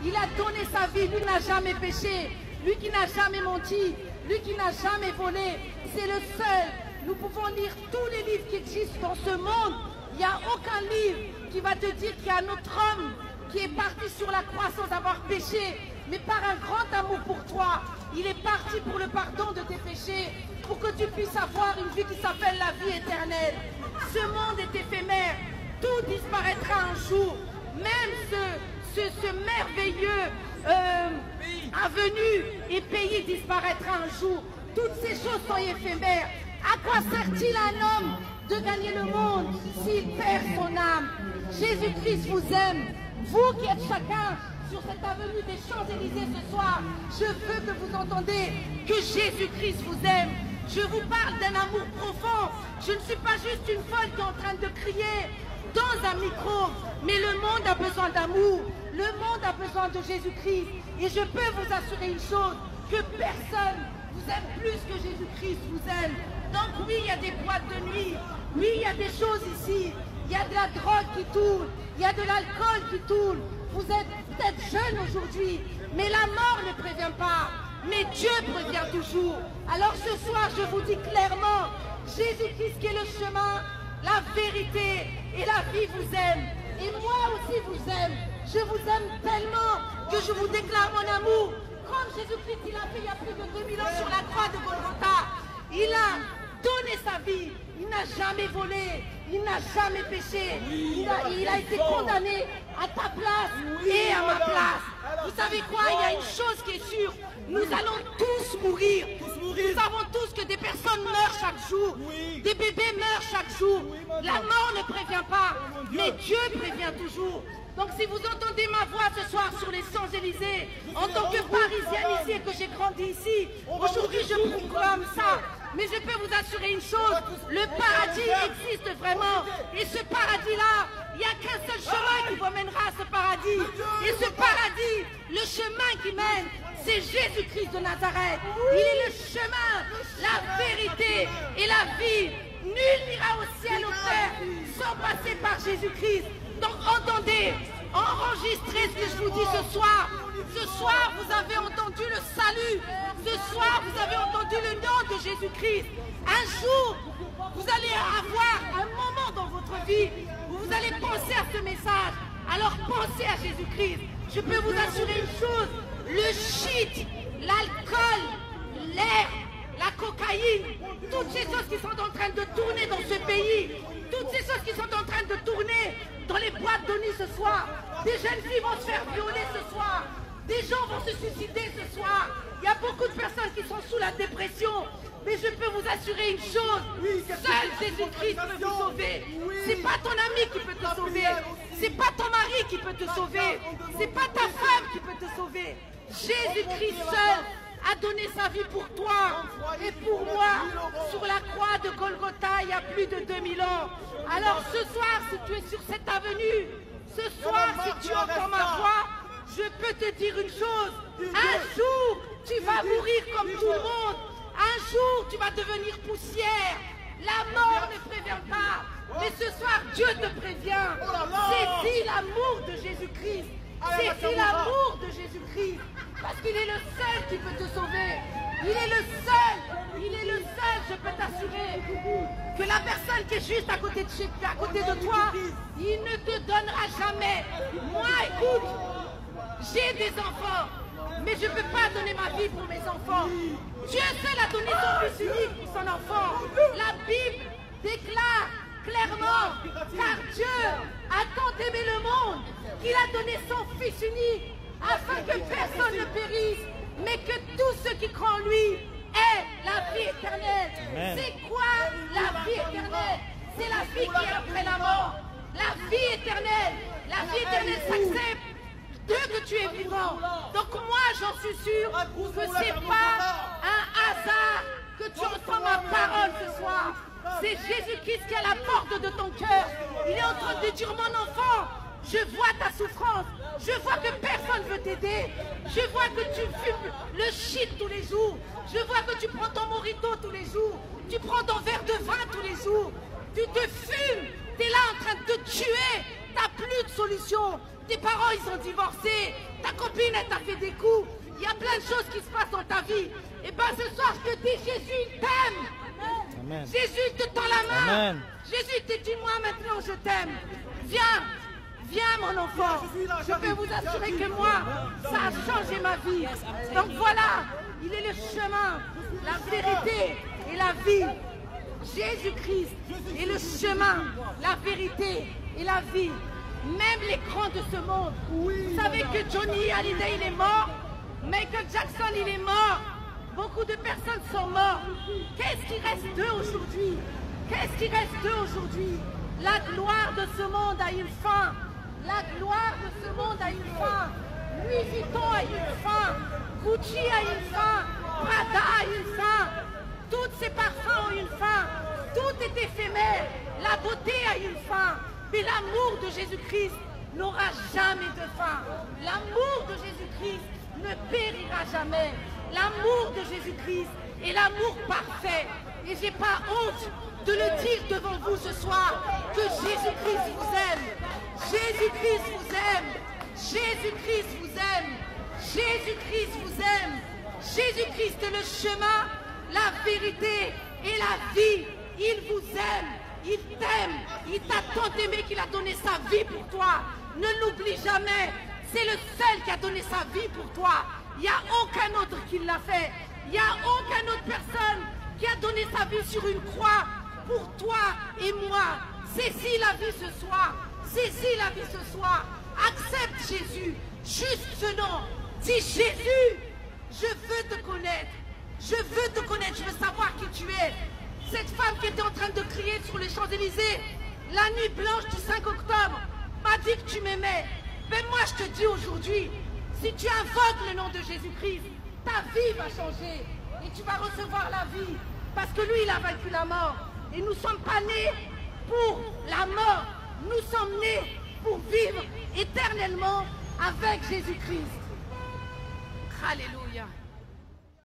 Il a donné sa vie, lui qui n'a jamais péché, lui qui n'a jamais menti, lui qui n'a jamais volé. C'est le seul. Nous pouvons lire tous les livres qui existent dans ce monde. Il n'y a aucun livre qui va te dire qu'il y a un autre homme qui est parti sur la croix sans avoir péché. Mais par un grand amour pour toi, il est parti pour le pardon de tes péchés, pour que tu puisses avoir une vie qui s'appelle la vie éternelle. Ce monde est éphémère, tout disparaîtra un jour. Même ce merveilleux avenue et pays disparaîtra un jour. Toutes ces choses sont éphémères. À quoi sert-il à un homme de gagner le monde s'il perd son âme? Jésus-Christ vous aime. Vous qui êtes chacun sur cette avenue des Champs-Élysées ce soir, je veux que vous entendiez que Jésus-Christ vous aime. Je vous parle d'un amour profond. Je ne suis pas juste une folle qui est en train de crier dans un micro, mais le monde a besoin d'amour. Le monde a besoin de Jésus-Christ. Et je peux vous assurer une chose, que personne vous aime plus que Jésus-Christ vous aime. Donc oui, il y a des boîtes de nuit. Oui, il y a des choses ici. Il y a de la drogue qui tourne. Il y a de l'alcool qui tourne. Vous êtes peut-être jeune aujourd'hui, mais la mort ne prévient pas. Mais Dieu prévient toujours. Alors ce soir, je vous dis clairement, Jésus-Christ qui est le chemin, la vérité et la vie vous aime. Et moi aussi vous aime. Je vous aime tellement que je vous déclare mon amour. Comme Jésus-Christ, il a fait il y a plus de 2000 ans sur la croix de Golgotha. Il a donné sa vie. Il n'a jamais volé. Il n'a jamais péché. Il a été condamné à ta place et à ma place. Vous savez quoi? Il y a une chose qui est sûre. Nous allons tous mourir. Nous savons tous que des personnes meurent chaque jour. Des bébés meurent chaque jour. La mort ne prévient pas. Mais Dieu prévient toujours. Donc si vous entendez ma voix ce soir sur les Champs-Élysées, en tant que Parisienne ici et que j'ai grandi ici, aujourd'hui je proclame ça. Mais je peux vous assurer une chose, le paradis existe vraiment. Et ce paradis-là, il n'y a qu'un seul chemin qui vous mènera à ce paradis. Et ce paradis, le chemin qui mène, c'est Jésus-Christ de Nazareth. Il est le chemin, la vérité et la vie. Nul n'ira au ciel au Père sans passer par Jésus-Christ. Donc entendez, enregistrez ce que je vous dis ce soir. Ce soir, vous avez entendu le salut. Ce soir, vous avez entendu le nom de Jésus-Christ. Un jour, vous allez avoir un moment dans votre vie où vous allez penser à ce message. Alors pensez à Jésus-Christ. Je peux vous assurer une chose, le shit, l'alcool, l'air, la cocaïne, toutes ces choses qui sont en train de tourner dans ce pays, toutes ces choses qui sont en train de tourner dans les boîtes de nuit ce soir. Des jeunes filles vont se faire violer ce soir. Des gens vont se suicider ce soir. Il y a beaucoup de personnes qui sont sous la dépression. Mais je peux vous assurer une chose. Seul Jésus-Christ peut vous sauver. C'est pas ton ami qui peut te sauver. C'est pas ton mari qui peut te sauver. C'est pas ta femme qui peut te sauver. Jésus-Christ seul a donné sa vie pour toi et pour moi sur la croix de Golgotha il y a plus de 2000 ans. Alors ce soir, si tu es sur cette avenue, ce soir, si tu entends ma voix, je peux te dire une chose. Un jour, tu vas mourir comme tout le monde. Un jour, tu vas devenir poussière. La mort ne prévient pas. Mais ce soir, Dieu te prévient. C'est dit l'amour de Jésus-Christ. C'est dit l'amour de Jésus-Christ. Parce qu'il est le seul qui peut te sauver. Il est le seul. Il est le seul, je peux t'assurer, que la personne qui est juste à côté de toi, il ne te donnera jamais. Moi, écoute, j'ai des enfants, mais je ne peux pas donner ma vie pour mes enfants. Dieu seul a donné son fils unique pour son enfant. La Bible déclare clairement, car Dieu a tant aimé le monde qu'il a donné son fils unique afin que personne ne périsse, mais que tous ceux qui croient en lui aient la vie éternelle. C'est quoi la vie éternelle? C'est la vie qui est après la mort. La vie éternelle. La vie éternelle s'accepte dès que tu es vivant. Donc moi j'en suis sûr que ce n'est pas un hasard que tu entends ma parole ce soir. C'est Jésus-Christ qui est à la porte de ton cœur. Il est en train de dire, mon enfant, je vois ta souffrance. Je vois que personne ne veut t'aider. Je vois que tu fumes le shit tous les jours. Je vois que tu prends ton mojito tous les jours. Tu prends ton verre de vin tous les jours. Tu te fumes. Tu es là en train de te tuer. Tu n'as plus de solution. Tes parents, ils sont divorcés. Ta copine, elle t'a fait des coups. Il y a plein de choses qui se passent dans ta vie. Et bien ce soir, je te dis, Jésus, il t'aime. Jésus te tend la main. Amen. Jésus te dit, moi maintenant, je t'aime. Viens, viens mon enfant. Je peux vous assurer que moi, ça a changé ma vie. Donc voilà, il est le chemin, la vérité et la vie. Jésus-Christ est le chemin, la vérité et la vie. Même les grands de ce monde. Vous savez que Johnny Hallyday, il est mort. Michael Jackson, il est mort. Beaucoup de personnes sont mortes. Qu'est-ce qui reste d'eux aujourd'hui? Qu'est-ce qui reste d'eux aujourd'hui? La gloire de ce monde a une fin. La gloire de ce monde a une fin. Louis Vuitton a une fin. Gucci a une fin. Prada a une fin. Tous ces parfums ont une fin. Tout est éphémère. La beauté a une fin. Mais l'amour de Jésus-Christ n'aura jamais de fin. L'amour de Jésus-Christ ne périra jamais. L'amour de Jésus-Christ est l'amour parfait. Et je n'ai pas honte de le dire devant vous ce soir, que Jésus-Christ vous aime. Jésus-Christ vous aime. Jésus-Christ vous aime. Jésus-Christ vous aime. Jésus-Christ est le chemin, la vérité et la vie. Il vous aime. Il t'aime. Il t'a tant aimé qu'il a donné sa vie pour toi. Ne l'oublie jamais. C'est le seul qui a donné sa vie pour toi. Il n'y a aucun autre qui l'a fait. Il n'y a aucune autre personne qui a donné sa vie sur une croix pour toi et moi. Saisis la vie ce soir. Saisis la vie ce soir. Accepte Jésus. Juste ce nom. Dis Jésus, je veux te connaître. Je veux te connaître. Je veux savoir qui tu es. Cette femme qui était en train de crier sur les Champs-Élysées, la nuit blanche du 5 octobre, m'a dit que tu m'aimais. Mais moi je te dis aujourd'hui, si tu invoques le nom de Jésus-Christ, ta vie va changer et tu vas recevoir la vie. Parce que lui, il a vaincu la mort. Et nous ne sommes pas nés pour la mort. Nous sommes nés pour vivre éternellement avec Jésus-Christ. Alléluia.